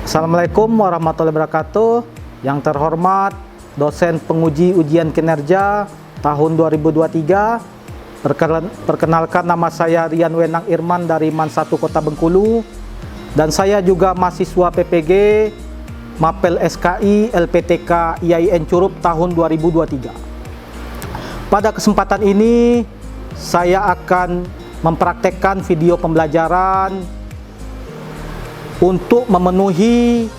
Assalamualaikum warahmatullahi wabarakatuh. Yang terhormat dosen penguji ujian kinerja tahun 2023. Perkenalkan, nama saya Rian Wenang Irman dari MAN 1 Kota Bengkulu. Dan saya juga mahasiswa PPG Mapel SKI LPTK IAIN Curup tahun 2023. Pada kesempatan ini saya akan mempraktekkan video pembelajaran untuk memenuhi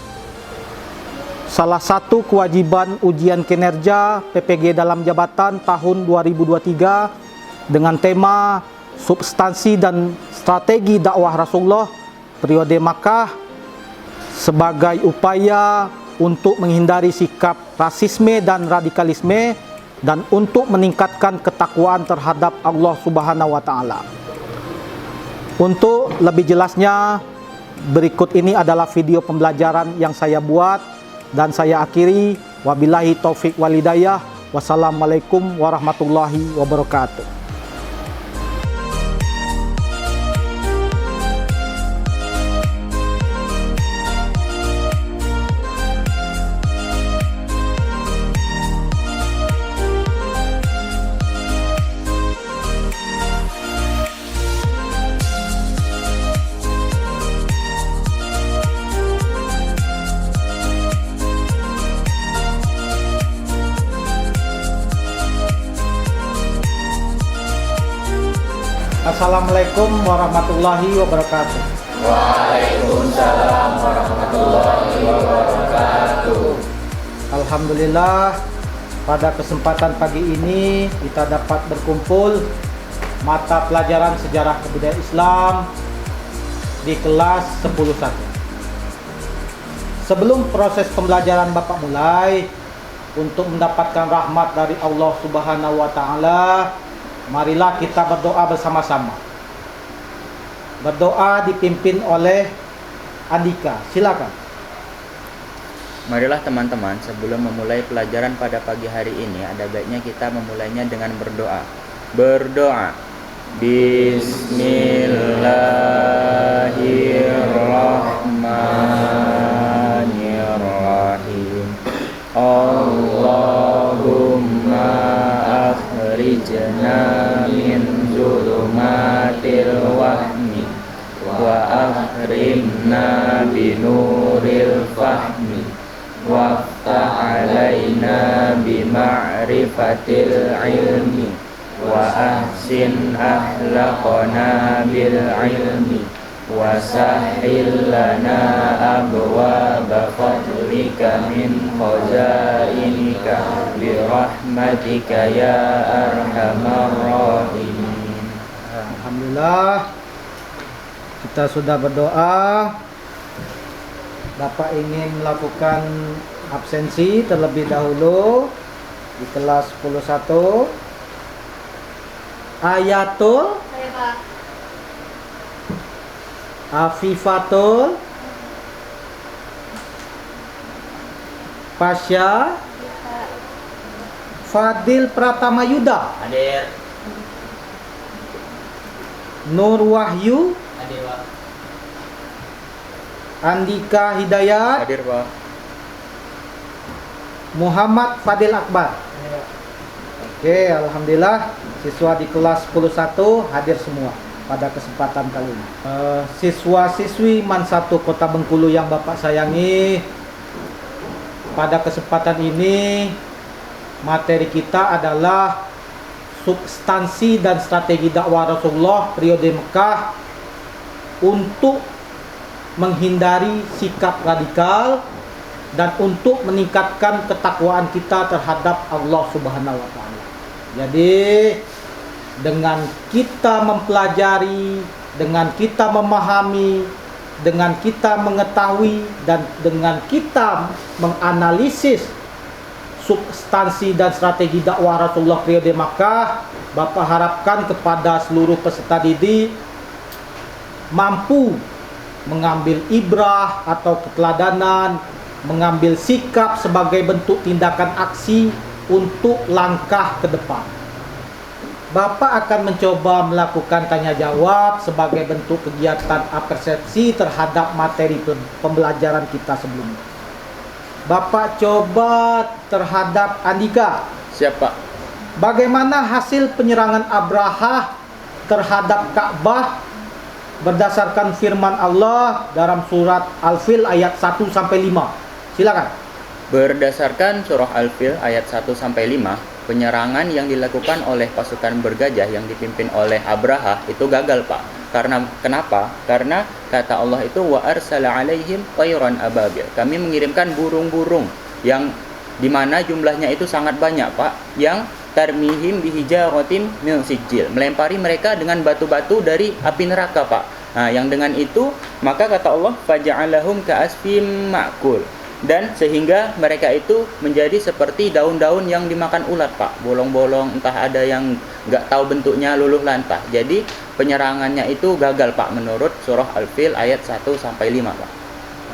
salah satu kewajiban ujian kinerja PPG dalam jabatan tahun 2023 dengan tema substansi dan strategi dakwah Rasulullah periode Makkah sebagai upaya untuk menghindari sikap rasisme dan radikalisme dan untuk meningkatkan ketakwaan terhadap Allah Subhanahu wa taala. Untuk lebih jelasnya, berikut ini adalah video pembelajaran yang saya buat dan saya akhiri. Wabillahi taufik walhidayah. Wassalamualaikum warahmatullahi wabarakatuh. Assalamualaikum warahmatullahi wabarakatuh. Waalaikumsalam warahmatullahi wabarakatuh. Alhamdulillah, pada kesempatan pagi ini kita dapat berkumpul mata pelajaran sejarah kebudayaan Islam di kelas 10.1. Sebelum proses pembelajaran Bapak mulai, untuk mendapatkan rahmat dari Allah Subhanahu wa taala, marilah kita berdoa bersama-sama. Berdoa dipimpin oleh Andika. Silakan. Marilah teman-teman, sebelum memulai pelajaran pada pagi hari ini, ada baiknya kita memulainya dengan berdoa. Berdoa. Bismillahirrahmanirrahim. Allahumma akhrijna min zulumatil wahmi wa akhrimna binuril fahmi waftah alaina bima'rifatil ilmi wa ahsin ahlaqana bil ilmi wa sahhil lana abwaaba fadlika min khazainika birahmatika ya arhamar rahimin. Alhamdulillah, kita sudah berdoa. Bapak ingin melakukan absensi terlebih dahulu di kelas 10.1. Ayatul Afifatul Pasya Fadil Pratama Yuda Hadir. Nur Wahyu Hadir, Pak. Andika Hidayat Hadir, Pak. Muhammad Fadil Akbar. Oke, alhamdulillah siswa di kelas 10.1 hadir semua pada kesempatan kali ini. Siswa-siswi MAN 1 Kota Bengkulu yang Bapak sayangi, pada kesempatan ini materi kita adalah substansi dan strategi dakwah Rasulullah periode Mekah untuk menghindari sikap radikal dan untuk meningkatkan ketakwaan kita terhadap Allah Subhanahu wa taala. Jadi dengan kita mempelajari, dengan kita memahami, dengan kita mengetahui dan dengan kita menganalisis substansi dan strategi dakwah Rasulullah periode Makkah, Bapak harapkan kepada seluruh peserta didik mampu mengambil ibrah atau keteladanan, mengambil sikap sebagai bentuk tindakan aksi untuk langkah ke depan. Bapak akan mencoba melakukan tanya jawab sebagai bentuk kegiatan apersepsi terhadap materi pembelajaran kita sebelumnya. Bapak coba terhadap Andika. Siapa? Bagaimana hasil penyerangan Abraha terhadap Ka'bah berdasarkan firman Allah dalam surat Al-Fil ayat 1 sampai 5. Silakan. Berdasarkan surah Al-Fil ayat 1 sampai 5, penyerangan yang dilakukan oleh pasukan bergajah yang dipimpin oleh Abraha itu gagal, Pak. Kenapa? Karena kata Allah itu wa arsala alaihim tayran ababil. Kami mengirimkan burung-burung yang dimana jumlahnya itu sangat banyak, Pak, yang tarmihim bihijaratin min sijil, melempari mereka dengan batu-batu dari api neraka, Pak. Nah, yang dengan itu maka kata Allah faja'alahum ka'asfim ma'kul, dan sehingga mereka itu menjadi seperti daun-daun yang dimakan ulat, Pak. Bolong-bolong, entah ada yang nggak tahu bentuknya, luluh lantah. Jadi penyerangannya itu gagal, Pak, menurut surah Al-Fil ayat 1 sampai 5, Pak.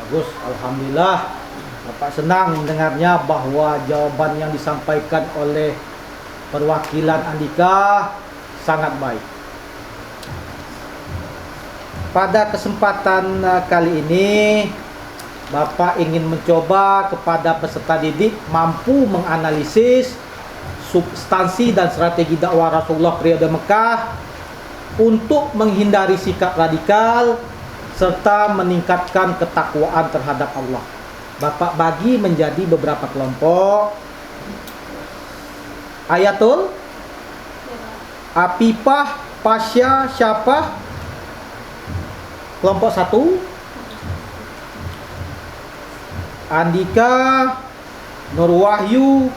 Bagus, alhamdulillah. Bapak senang mendengarnya bahwa jawaban yang disampaikan oleh perwakilan Andika sangat baik. Pada kesempatan kali ini Bapak ingin mencoba kepada peserta didik mampu menganalisis substansi dan strategi dakwah Rasulullah periode Mekah untuk menghindari sikap radikal serta meningkatkan ketakwaan terhadap Allah. Bapak bagi menjadi beberapa kelompok. Ayatul, Apipah, Pasya, Syafah. Kelompok 1, Andika, Nur Wahyu,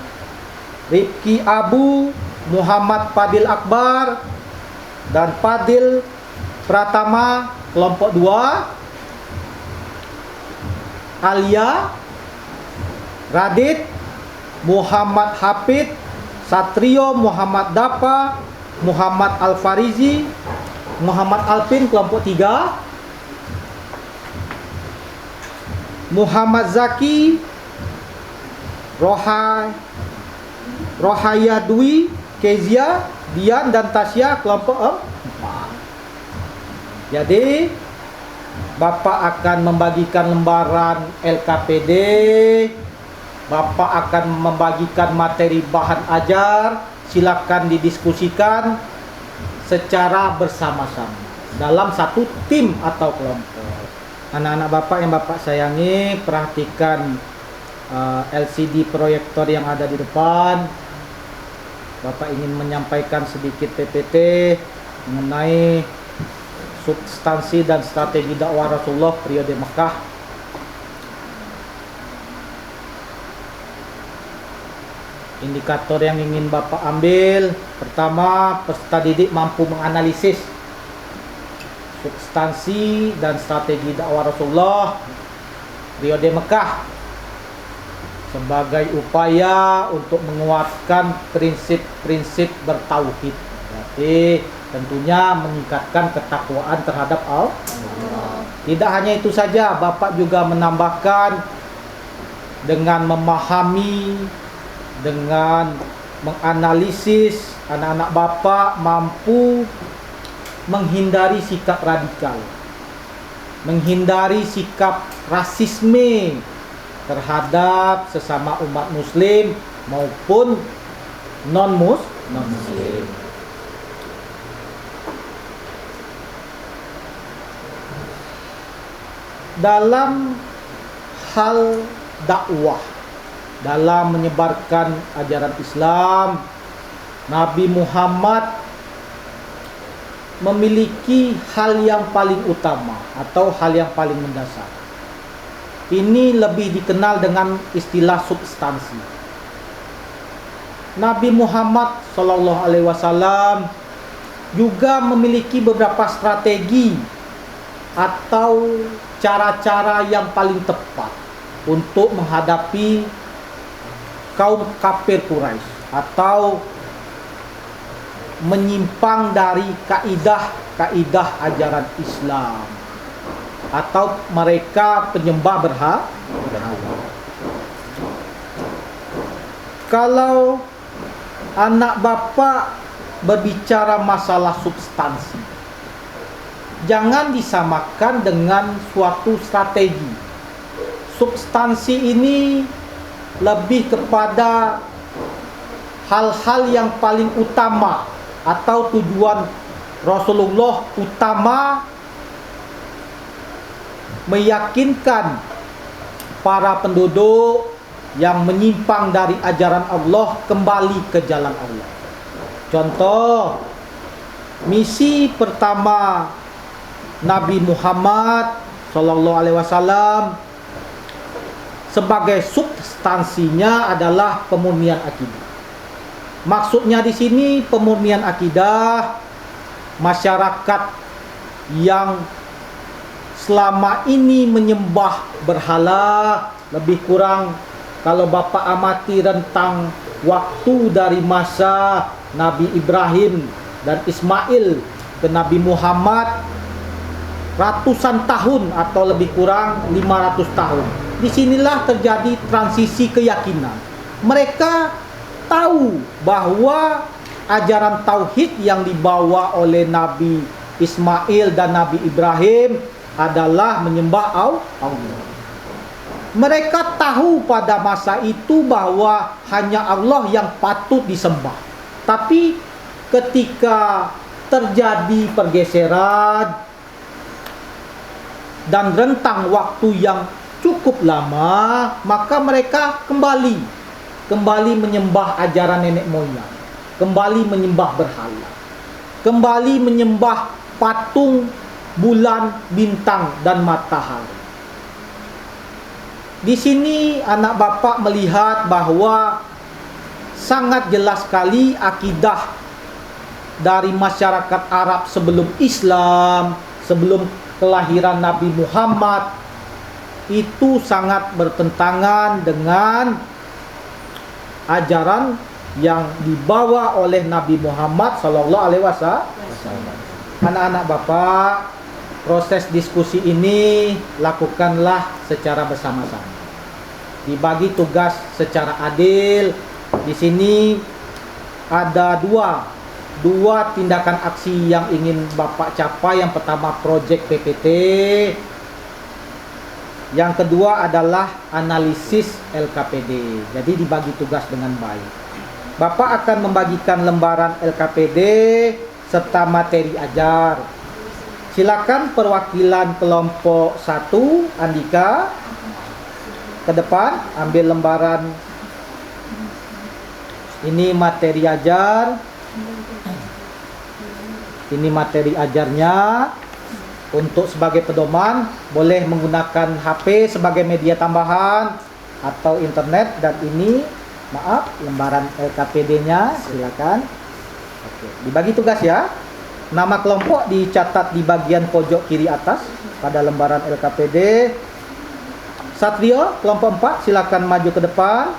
Rifki Abu, Muhammad Fadil Akbar, dan Fadil Pratama. Kelompok 2, Alia, Radit, Muhammad Hafid, Satrio, Muhammad Dafa, Muhammad Al-Farizi, Muhammad Alpin. Kelompok 3, Muhammad Zaki, Rohaya Dwi, Kezia, Dian, dan Tasya. Kelompok 4. Jadi Bapak akan membagikan lembaran LKPD, Bapak akan membagikan materi bahan ajar. Silakan didiskusikan secara bersama-sama dalam satu tim atau kelompok. Anak-anak Bapak yang Bapak sayangi, perhatikan LCD proyektor yang ada di depan. Bapak ingin menyampaikan sedikit PPT mengenai substansi dan strategi dakwah Rasulullah periode Mekah. Indikator yang ingin Bapak ambil, pertama, peserta didik mampu menganalisis substansi dan strategi dakwah Rasulullah periode Mekah sebagai upaya untuk menguatkan prinsip-prinsip bertauhid. Berarti tentunya meningkatkan ketakwaan terhadap Allah. Tidak hanya itu saja, Bapak juga menambahkan dengan memahami, dengan menganalisis, anak-anak Bapak mampu menghindari sikap radikal, menghindari sikap rasisme terhadap sesama umat muslim maupun non-muslim. Dalam hal dakwah, dalam menyebarkan ajaran Islam, Nabi Muhammad memiliki hal yang paling utama atau hal yang paling mendasar. Ini lebih dikenal dengan istilah substansi. Nabi Muhammad SAW juga memiliki beberapa strategi atau cara-cara yang paling tepat untuk menghadapi kaum kafir Quraisy atau menyimpang dari kaidah ajaran Islam atau mereka penyembah berhala. Kalau anak Bapak berbicara masalah substansi. Jangan disamakan dengan suatu strategi. Substansi ini lebih kepada hal-hal yang paling utama atau tujuan Rasulullah utama meyakinkan para penduduk yang menyimpang dari ajaran Allah kembali ke jalan Allah. Contoh, misi pertama Nabi Muhammad Sallallahu Alaihi Wasallam sebagai substansinya adalah pemurnian akidah. Maksudnya di sini pemurnian akidah masyarakat yang selama ini menyembah berhala, lebih kurang kalau Bapak amati rentang waktu dari masa Nabi Ibrahim dan Ismail ke Nabi Muhammad ratusan tahun atau lebih kurang 500 tahun. Disinilah terjadi transisi keyakinan. Mereka tahu bahwa ajaran tauhid yang dibawa oleh Nabi Ismail dan Nabi Ibrahim adalah menyembah Allah. Mereka tahu pada masa itu bahwa hanya Allah yang patut disembah. Tapi ketika terjadi pergeseran dan rentang waktu yang cukup lama, maka mereka kembali menyembah ajaran nenek moyang, kembali menyembah berhala, kembali menyembah patung, bulan, bintang, dan matahari. Di sini anak bapak melihat bahwa sangat jelas sekali akidah dari masyarakat Arab sebelum Islam, sebelum kelahiran Nabi Muhammad, itu sangat bertentangan dengan ajaran yang dibawa oleh Nabi Muhammad Sallallahu Alaihi Wasallam. Anak-anak bapak, proses diskusi ini lakukanlah secara bersama-sama. Dibagi tugas secara adil. Di sini ada dua tindakan aksi yang ingin Bapak capai. Yang pertama proyek PPT, yang kedua adalah analisis LKPD. Jadi dibagi tugas dengan baik. Bapak akan membagikan lembaran LKPD serta materi ajar. Silakan perwakilan kelompok 1, Andika, ke depan ambil lembaran. Ini materi ajar. Ini materi ajarnya. Untuk sebagai pedoman, boleh menggunakan HP sebagai media tambahan atau internet. Dan ini, maaf, lembaran LKPD-nya, silakan. Oke, dibagi tugas ya. Nama kelompok dicatat di bagian pojok kiri atas pada lembaran LKPD. Satrio, kelompok 4, silakan maju ke depan.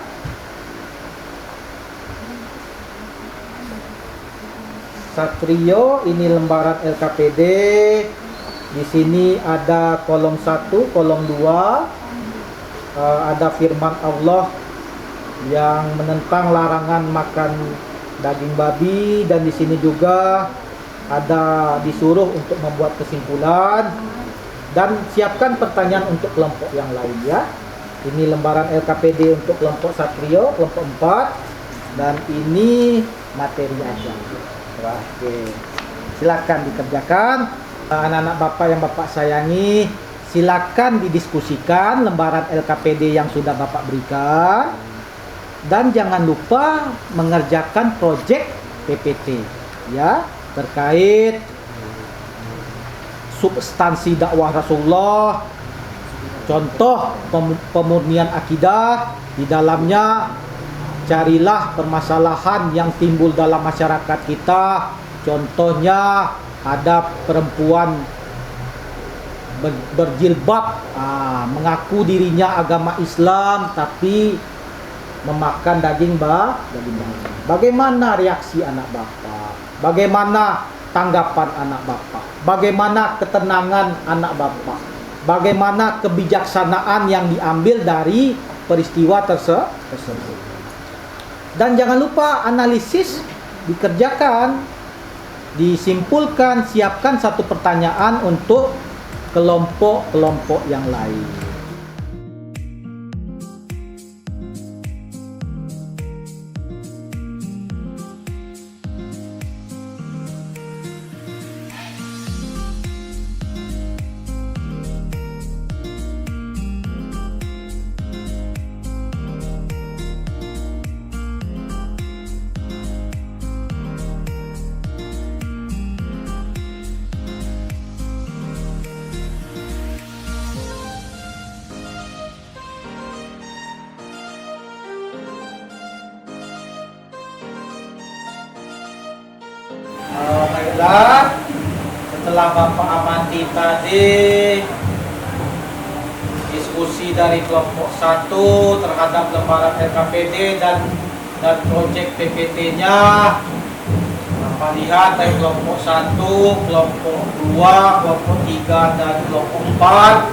Satrio, ini lembaran LKPD. Di sini ada kolom 1, kolom 2. Ada firman Allah yang menentang larangan makan daging babi, dan di sini juga ada disuruh untuk membuat kesimpulan dan siapkan pertanyaan untuk kelompok yang lain ya. Ini lembaran LKPD untuk kelompok Satrio, kelompok 4, dan ini materi aja. Oke, silakan dikerjakan. Anak-anak bapak yang bapak sayangi, silakan didiskusikan lembaran LKPD yang sudah bapak berikan, dan jangan lupa mengerjakan proyek PPT ya, terkait substansi dakwah Rasulullah, contoh pemurnian akidah. Di dalamnya carilah permasalahan yang timbul dalam masyarakat kita. Contohnya ada perempuan berjilbab, mengaku dirinya agama Islam tapi memakan daging babi. Bagaimana reaksi anak bapak? Bagaimana tanggapan anak bapak? Bagaimana ketenangan anak bapak? Bagaimana kebijaksanaan yang diambil dari peristiwa tersebut? Dan jangan lupa analisis dikerjakan, disimpulkan, siapkan satu pertanyaan untuk kelompok-kelompok yang lain. Baiklah, setelah Bapak amati tadi diskusi dari kelompok 1 terhadap lembaran LKPD dan proyek PPT-nya, Bapak lihat dari kelompok 1, kelompok 2, kelompok 3 dan kelompok 4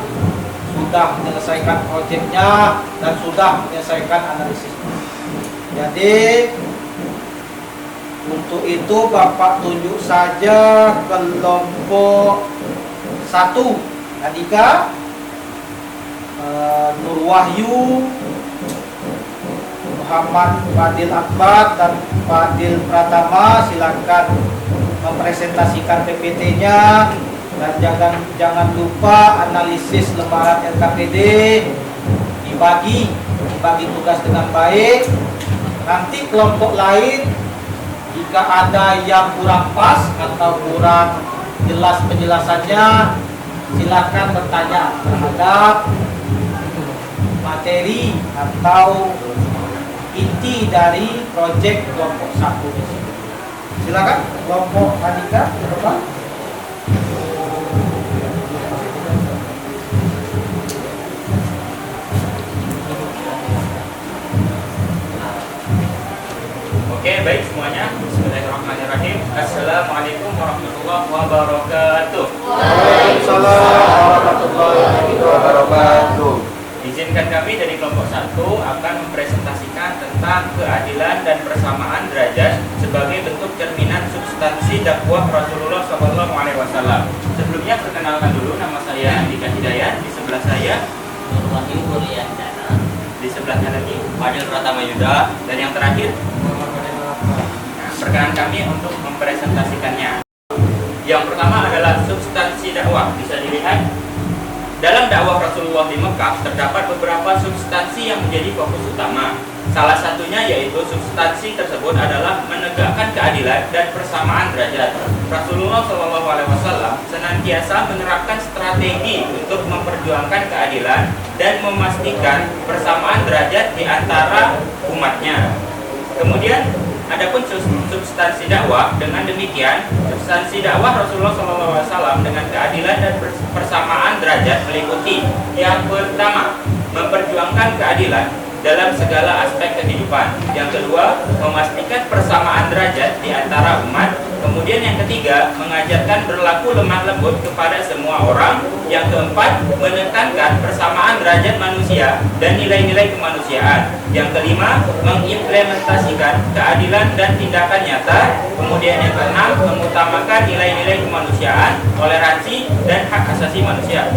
sudah menyelesaikan proyeknya dan sudah menyelesaikan analisisnya. Jadi untuk itu Bapak tunjuk saja kelompok 1, Andika, Nur Wahyu, Muhammad Fadil Akbar dan Fadil Pratama. Silakan mempresentasikan PPT-nya dan jangan lupa analisis lembaran LKPD dibagi tugas dengan baik. Nanti kelompok lain jika ada yang kurang pas atau kurang jelas penjelasannya, silakan bertanya terhadap materi atau inti dari proyek kelompok 1 di sini. Silakan kelompok Andika ke depan. Oke, baik semuanya. Bismillahirrahmanirrahim. Assalamualaikum warahmatullahi wabarakatuh. Waalaikumsalam warahmatullahi wabarakatuh. Izinkan kami dari kelompok 1 akan mempresentasikan tentang keadilan dan persamaan derajat sebagai bentuk cerminan substansi dakwah Rasulullah SAW. Sebelumnya perkenalkan dulu, nama saya Andika Hidayat. Di sebelah saya Nur Wahyu Wuryandana, di sebelahnya lagi Fadil Pratama Yuda, dan yang terakhir perkenan kami untuk mempresentasikannya. Yang pertama adalah substansi dakwah. Bisa dilihat dalam dakwah Rasulullah di Mekah terdapat beberapa substansi yang menjadi fokus utama. Salah satunya yaitu substansi tersebut adalah menegakkan keadilan dan persamaan derajat. Rasulullah SAW senantiasa menerapkan strategi untuk memperjuangkan keadilan dan memastikan persamaan derajat di antara umatnya. Kemudian adapun substansi dakwah, dengan demikian substansi dakwah Rasulullah SAW dengan keadilan dan persamaan derajat meliputi yang pertama, memperjuangkan keadilan dalam segala aspek kehidupan. Yang kedua, memastikan persamaan derajat di antara umat. Kemudian yang ketiga, mengajarkan berlaku lemah lembut kepada semua orang. Yang keempat, menekankan persamaan derajat manusia dan nilai-nilai kemanusiaan. Yang kelima, mengimplementasikan keadilan dan tindakan nyata. Kemudian yang keenam, mengutamakan nilai-nilai kemanusiaan, toleransi, dan hak asasi manusia.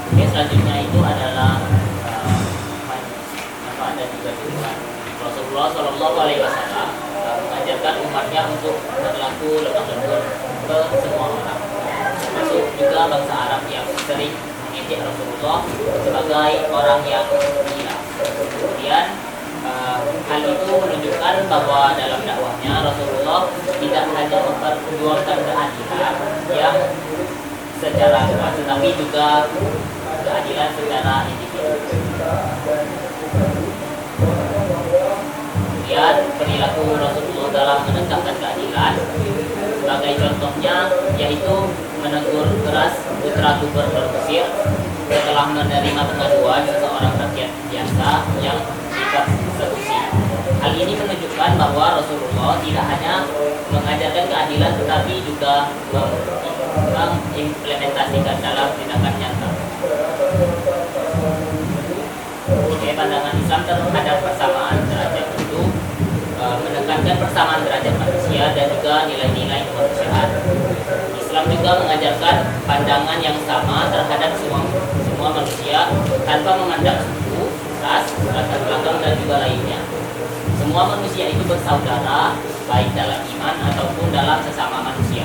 Oke, selanjutnya itu adalah manfaat dan juga tujuan. Rasulullah SAW mengajarkan umatnya untuk berlaku lemah lembut ke semua orang, termasuk juga bangsa Arab yang sering mengejek Rasulullah sebagai orang yang gila. Kemudian hal itu menunjukkan bahwa dalam dakwahnya Rasulullah tidak hanya memperjuangkan keadilan yang secara luas, tetapi juga keadilan secara individu. Kemudian perilaku Rasulullah dalam menegakkan keadilan, sebagai contohnya yaitu menegur keras putra gubernur Mesir setelah menerima pengaduan seseorang rakyat biasa yang dieksekusi. Hal ini menunjukkan bahwa Rasulullah tidak hanya mengajarkan keadilan tetapi juga mengimplementasikan dalam tindakan nyata. Oke, pandangan Islam terhadap persamaan menekankan persamaan derajat manusia dan juga nilai-nilai kemanusiaan. Islam juga mengajarkan pandangan yang sama terhadap semua manusia tanpa memandang suku, ras, latar belakang dan juga lainnya. Semua manusia itu bersaudara baik dalam iman ataupun dalam sesama manusia.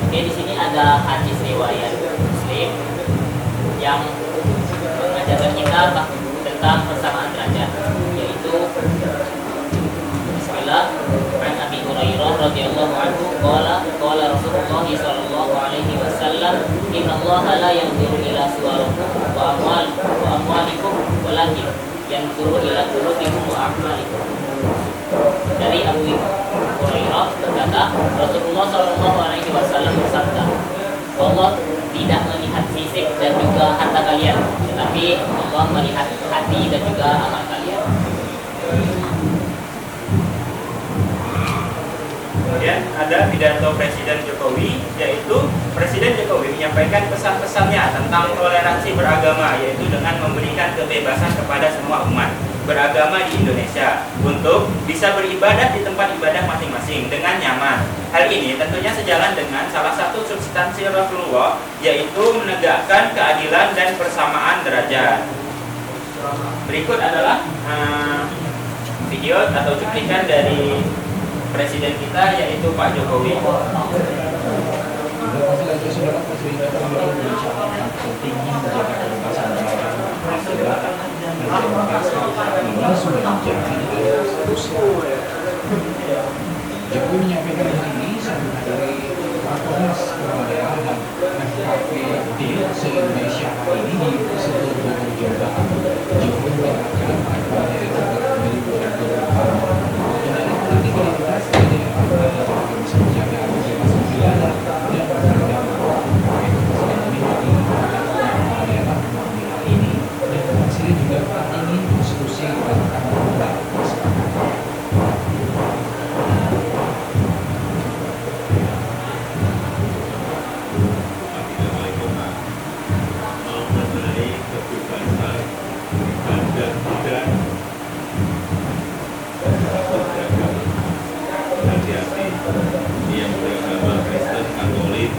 Oke, di sini ada hadis riwayat Muslim yang mengajarkan kita tentang persamaan derajat, yaitu Bismillah, an Abi Hurairah radhiyallahu anhu qala Rasulullah sallallahu alaihi wasallam innallaha la yanzuru ila suwarikum wa amwalikum walakin yanzuru ila qulubikum wa a'malikum. Dari Abu Hurairah berkata, Rasulullah sallallahu alaihi wasallam bersabda, Allah tidak melihat fisik dan juga harta kalian, tetapi Allah melihat hati dan juga amal kalian. Kemudian ada pidato Presiden Jokowi, yaitu Presiden Jokowi menyampaikan pesan-pesannya tentang toleransi beragama, yaitu dengan memberikan kebebasan kepada semua umat beragama di Indonesia untuk bisa beribadah di tempat ibadah masing-masing dengan nyaman. Hal ini tentunya sejalan dengan salah satu substansi Rasulullah, yaitu menegakkan keadilan dan persamaan derajat. Berikut adalah video atau cuplikan dari Presiden kita, yaitu Pak Jokowi. Jokowi menyampaikan hal ini saat dari Rakornas Kepala FKPD se-Indonesia hari ini di Sentul Bogor, Jawa Barat. Jokowi mengatakan akan dari beberapa nanti kalau kita sebagai orang bisa menjaga kebebasan beragama dan beragama, Presiden ini daerah hal ini dan Presiden juga ingin konstitusi tentang yang beragama Kristen Katolik,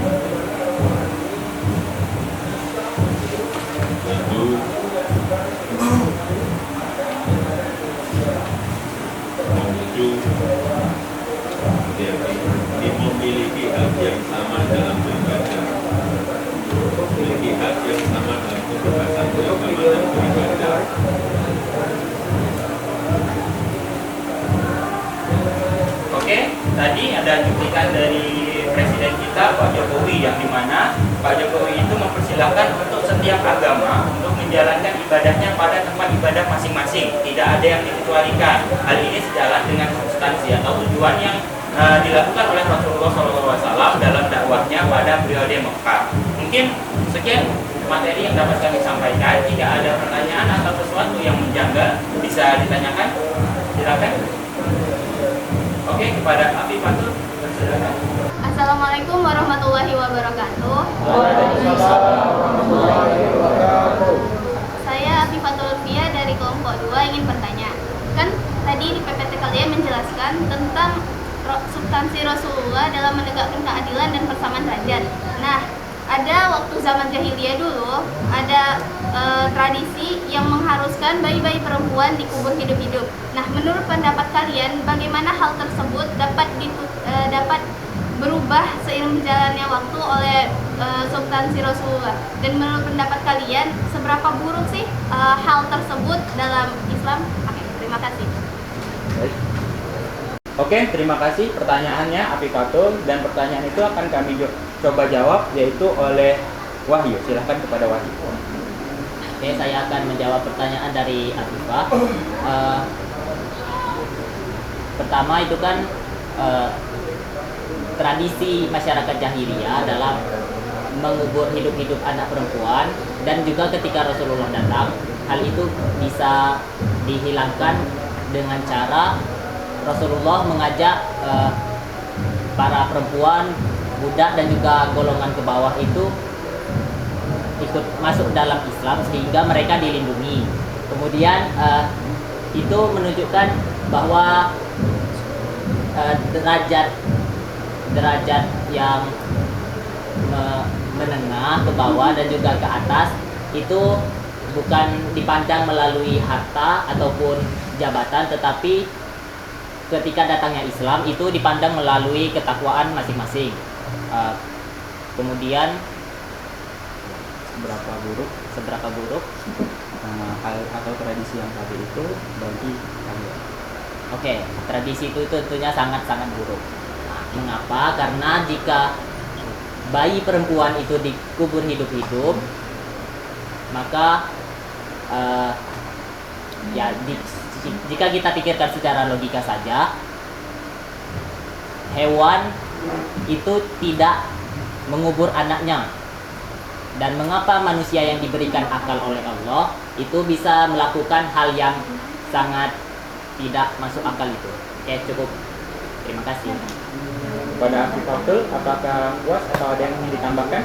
Hindu, Konghucu, memiliki hak yang sama dalam beribadah, memiliki hak yang sama dalam kebebasan beragama dan beribadah. Oke, tadi ada cuplikan dari Presiden kita Pak Jokowi, yang dimana Pak Jokowi itu mempersilahkan untuk setiap agama untuk menjalankan ibadahnya pada tempat ibadah masing-masing, tidak ada yang dikecualikan. Hal ini sejalan dengan substansi atau tujuan yang dilakukan oleh Rasulullah SAW dalam dakwahnya pada periode Mekah. Mungkin sekian materi yang dapat kami sampaikan. Jika ada pertanyaan atau sesuatu yang menjanggal, bisa ditanyakan. Silakan. Oke, kepada Afifatul, silakan. Assalamualaikum warahmatullahi wabarakatuh. Saya Afifatul Fia dari kelompok 2 ingin bertanya. Kan tadi di PPT kalian menjelaskan tentang substansi Rasulullah dalam menegakkan keadilan dan persamaan derajat. Nah, ada waktu zaman jahiliyah dulu ada tradisi yang mengharuskan bayi-bayi perempuan dikubur hidup-hidup. Nah, menurut pendapat kalian, bagaimana hal tersebut dapat berubah seiring berjalannya waktu oleh substansi Rasulullah? Dan menurut pendapat kalian, seberapa buruk sih hal tersebut dalam Islam? Oke, terima kasih. Oke, terima kasih pertanyaannya Afifatul, dan pertanyaan itu akan kami coba jawab, yaitu oleh Wahyu. Silahkan kepada Wahyu. Oke, saya akan menjawab pertanyaan dari Afifah. Pertama itu kan tradisi masyarakat jahiliyah dalam mengubur hidup-hidup anak perempuan, dan juga ketika Rasulullah datang, hal itu bisa dihilangkan dengan cara Rasulullah mengajak para perempuan, budak dan juga golongan ke bawah itu ikut masuk dalam Islam sehingga mereka dilindungi. Kemudian itu menunjukkan bahwa derajat yang menengah ke bawah dan juga ke atas itu bukan dipandang melalui harta ataupun jabatan, tetapi ketika datangnya Islam itu dipandang melalui ketakwaan masing-masing. Kemudian seberapa buruk hal atau tradisi yang tadi itu bagi kalian? Oke, tradisi itu tentunya sangat-sangat buruk. Nah, mengapa? Karena jika bayi perempuan itu dikubur hidup-hidup, maka jika kita pikirkan secara logika saja, hewan itu tidak mengubur anaknya. Dan mengapa manusia yang diberikan akal oleh Allah itu bisa melakukan hal yang sangat tidak masuk akal itu? Oke, cukup. Terima kasih. Pada Afi Fadl, apakah puas atau ada yang ingin ditambahkan?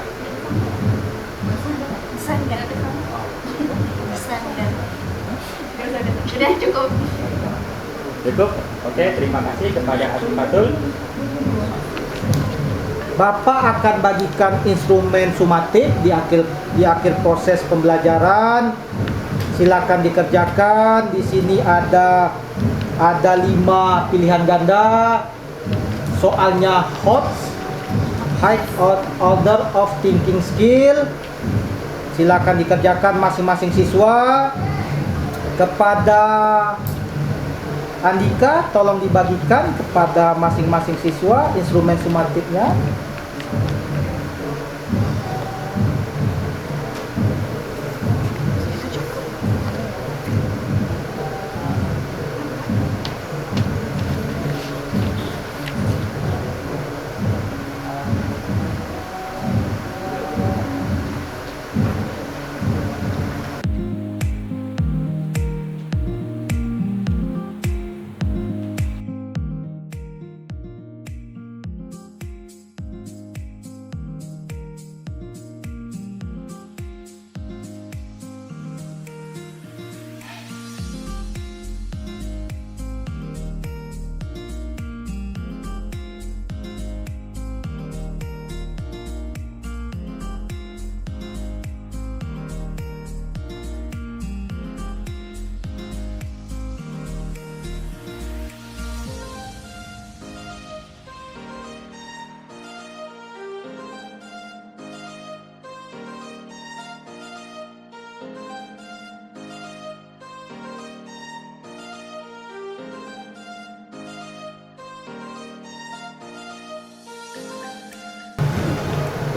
Sudah cukup. Cukup? Oke, terima kasih kepada Afi Fadl. Bapak akan bagikan instrumen sumatif di akhir proses pembelajaran. Silakan dikerjakan. Di sini ada 5 pilihan ganda. Soalnya hot, height or order of thinking skill. Silakan dikerjakan masing-masing siswa. Kepada Andika, tolong dibagikan kepada masing-masing siswa instrumen sumatifnya.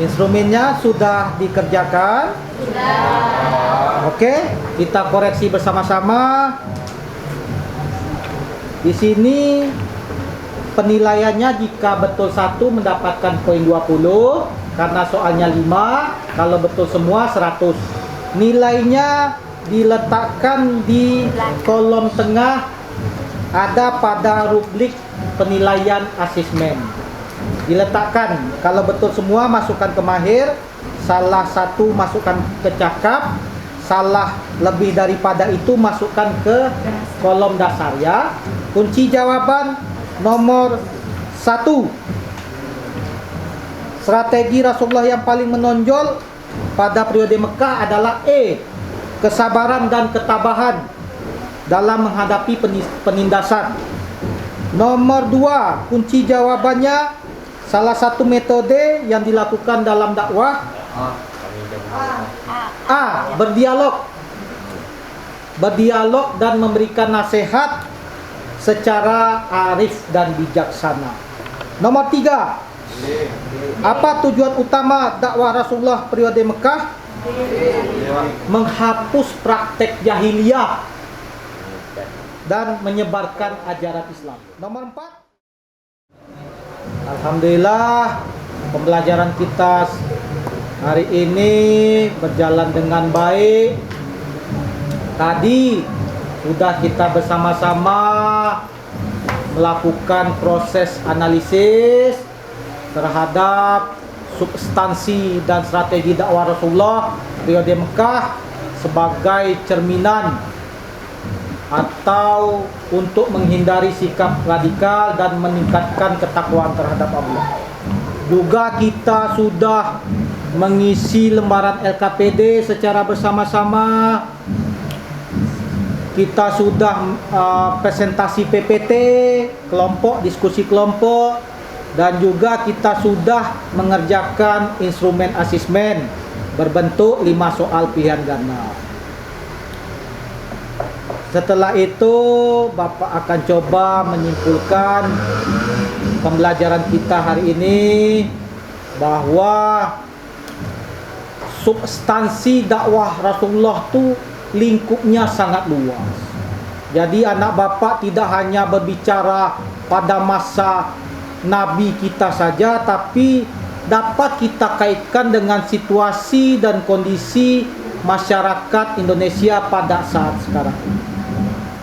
Instrumennya sudah dikerjakan? Sudah. Oke, kita koreksi bersama-sama. Di sini penilaiannya jika betul 1 mendapatkan poin 20 karena soalnya 5, kalau betul semua 100. Nilainya diletakkan di kolom tengah, ada pada rubrik penilaian asesmen. Diletakkan, kalau betul semua masukkan ke mahir, salah satu masukkan ke cakap, salah lebih daripada itu masukkan ke kolom dasar ya. Kunci jawaban nomor 1. Strategi Rasulullah yang paling menonjol pada periode Mekah adalah kesabaran dan ketabahan dalam menghadapi penindasan. Nomor 2, kunci jawabannya salah satu metode yang dilakukan dalam dakwah. A. Berdialog dan memberikan nasihat secara arif dan bijaksana. Nomor 3, apa tujuan utama dakwah Rasulullah periode Mekah? Menghapus praktek jahiliyah dan menyebarkan ajaran Islam. Nomor 4, alhamdulillah pembelajaran kita hari ini berjalan dengan baik. Tadi sudah kita bersama-sama melakukan proses analisis terhadap substansi dan strategi dakwah Rasulullah periode Mekah sebagai cerminan atau untuk menghindari sikap radikal dan meningkatkan ketakwaan terhadap Allah. Juga kita sudah mengisi lembaran LKPD secara bersama-sama. Kita sudah presentasi PPT kelompok, diskusi kelompok, dan juga kita sudah mengerjakan instrumen asesmen berbentuk 5 soal pilihan ganda. Setelah itu Bapak akan coba menyimpulkan pembelajaran kita hari ini bahwa substansi dakwah Rasulullah itu lingkupnya sangat luas. Jadi anak Bapak tidak hanya berbicara pada masa Nabi kita saja, tapi dapat kita kaitkan dengan situasi dan kondisi masyarakat Indonesia pada saat sekarang.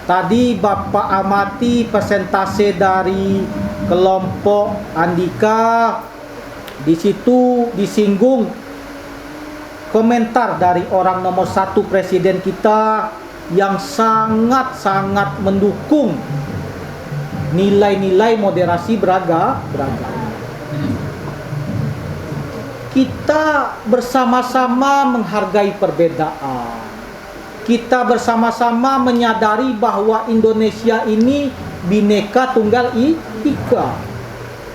Tadi Bapak amati presentase dari kelompok Andika. Di situ disinggung komentar dari orang nomor 1 presiden kita yang sangat-sangat mendukung nilai-nilai moderasi beragama. Kita bersama-sama menghargai perbedaan. Kita bersama-sama menyadari bahwa Indonesia ini Bhinneka Tunggal Ika.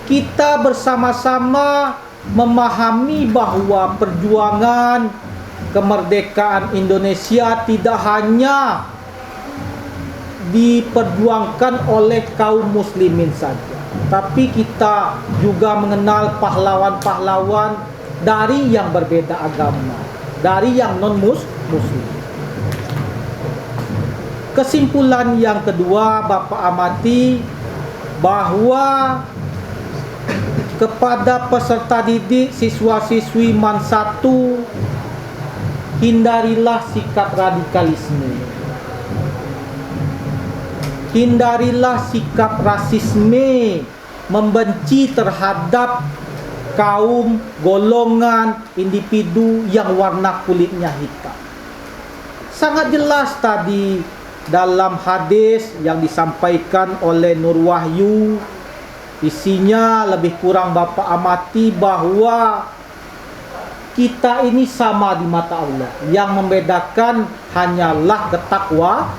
Kita bersama-sama memahami bahwa perjuangan kemerdekaan Indonesia tidak hanya diperjuangkan oleh kaum muslimin saja, tapi kita juga mengenal pahlawan-pahlawan dari yang berbeda agama, dari yang non-muslim. Kesimpulan yang kedua Bapak amati bahwa kepada peserta didik siswa-siswi MAN 1, hindarilah sikap radikalisme. Hindarilah sikap rasisme, membenci terhadap kaum, golongan, individu yang warna kulitnya hitam. Sangat jelas tadi dalam hadis yang disampaikan oleh Nur Wahyu, isinya lebih kurang Bapak amati bahwa kita ini sama di mata Allah. Yang membedakan hanyalah ketakwa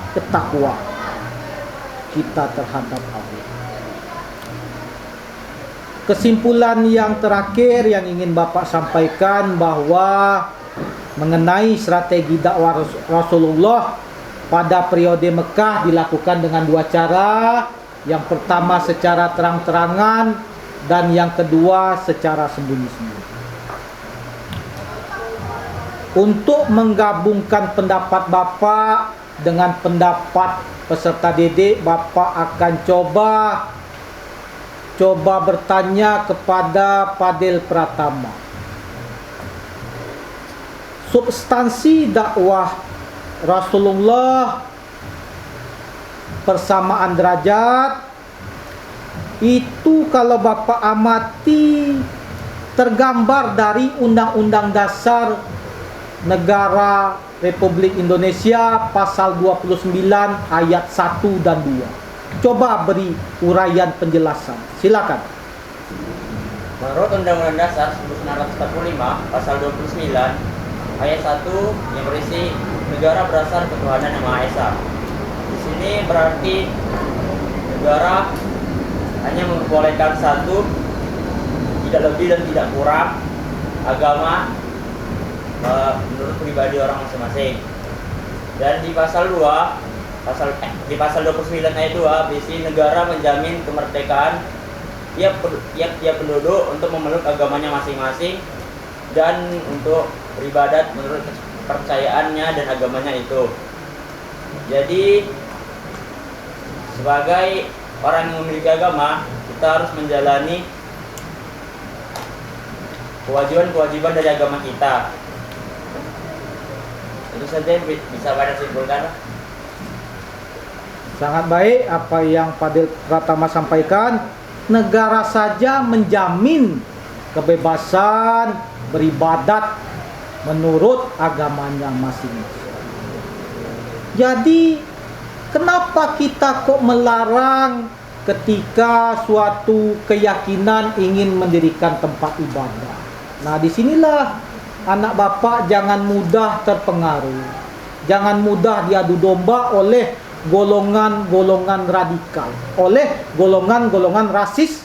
kita terhadap Allah. Kesimpulan yang terakhir yang ingin Bapak sampaikan bahwa mengenai strategi dakwah Rasulullah pada periode Mekah dilakukan dengan 2 cara. Yang pertama secara terang-terangan dan yang kedua secara sembunyi-sembunyi. Untuk menggabungkan pendapat Bapak dengan pendapat peserta didik, Bapak akan coba bertanya kepada Fadil Pratama. Substansi dakwah Rasulullah persamaan derajat itu kalau Bapak amati tergambar dari Undang-Undang Dasar Negara Republik Indonesia pasal 29 ayat 1 dan 2. Coba beri uraian penjelasan. Silakan. Menurut Undang-Undang Dasar 1945 pasal 29 ayat 1 yang berisi negara berdasar ketuhanan Yang Maha Esa. Di sini berarti negara hanya memperbolehkan satu, tidak lebih dan tidak kurang, agama menurut pribadi orang masing-masing. Dan di pasal 2, di pasal 29 ayat 2 berisi negara menjamin kemerdekaan tiap penduduk untuk memeluk agamanya masing-masing dan untuk beribadat menurut kepercayaannya dan agamanya itu. Jadi sebagai orang yang memiliki agama, kita harus menjalani kewajiban-kewajiban dari agama kita. Itu saja yang bisa pada simpulkan. Sangat baik apa yang Fadil Pratama sampaikan. Negara saja menjamin kebebasan beribadat menurut agamanya masing-masing. Jadi Kenapa kita kok melarang ketika suatu keyakinan ingin mendirikan tempat ibadah? Nah, disinilah anak bapak jangan mudah terpengaruh. Jangan mudah diadu domba oleh golongan-golongan radikal, oleh golongan-golongan rasisme.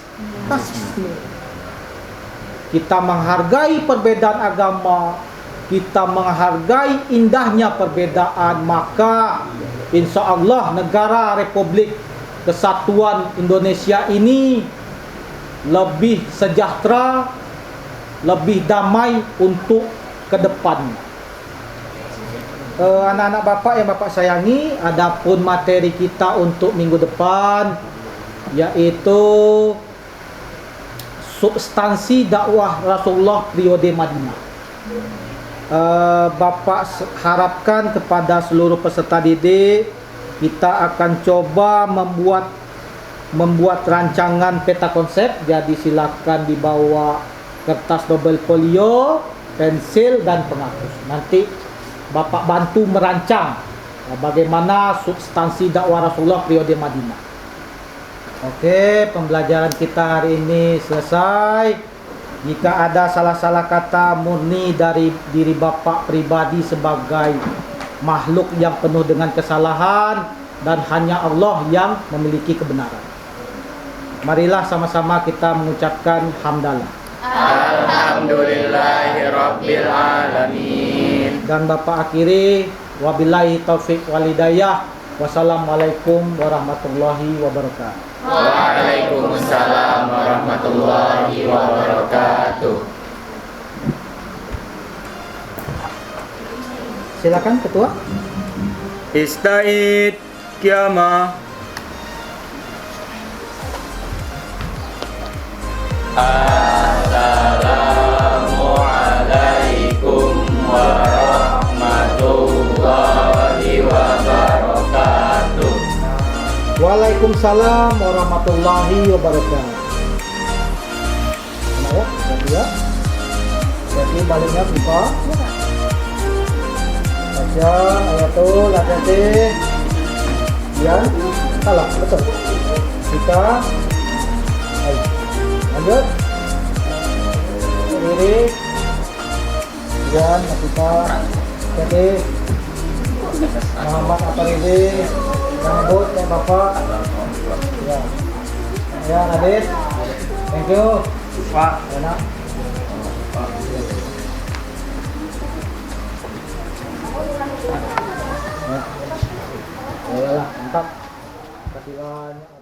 Kita menghargai perbedaan agama, kita menghargai indahnya perbedaan, maka insya Allah negara Republik Kesatuan Indonesia ini lebih sejahtera, lebih damai untuk ke depannya. Anak-anak bapak yang bapak sayangi, adapun materi kita untuk minggu depan yaitu substansi dakwah Rasulullah periode Madinah. Bapak harapkan kepada seluruh peserta didik, kita akan coba membuat rancangan peta konsep. Jadi silakan dibawa kertas double folio, pensil dan penghapus. Nanti bapak bantu merancang bagaimana substansi dakwah Rasulullah periode Madinah. Oke, pembelajaran kita hari ini selesai. Jika ada salah-salah kata murni dari diri bapak pribadi sebagai makhluk yang penuh dengan kesalahan, dan hanya Allah yang memiliki kebenaran. Marilah sama-sama kita mengucapkan hamdalah. Alhamdulillahirabbil alamin. Dan bapak akhiri, wabillahi taufik walidayah. Wassalamualaikum warahmatullahi wabarakatuh. Waalaikumsalam warahmatullahi wabarakatuh. Silakan ketua. Ista'id kiamah. Assalamualaikum warahmatullahi wabarakatuh. Waalaikumsalam warahmatullahi wabarakatuh. Nah, ya. Jadi baliknya buka. Baca ayatul hati-hati. Ya, salah, betul. Kita ayo. Lanjut. Diri. Dan kita jadi Muhammad Aparidi. Rambut ya bapak. Ya. Ya, Nadif. Thank you. Pak, enak. Ya. Ya lah, mantap. Kasih banyak.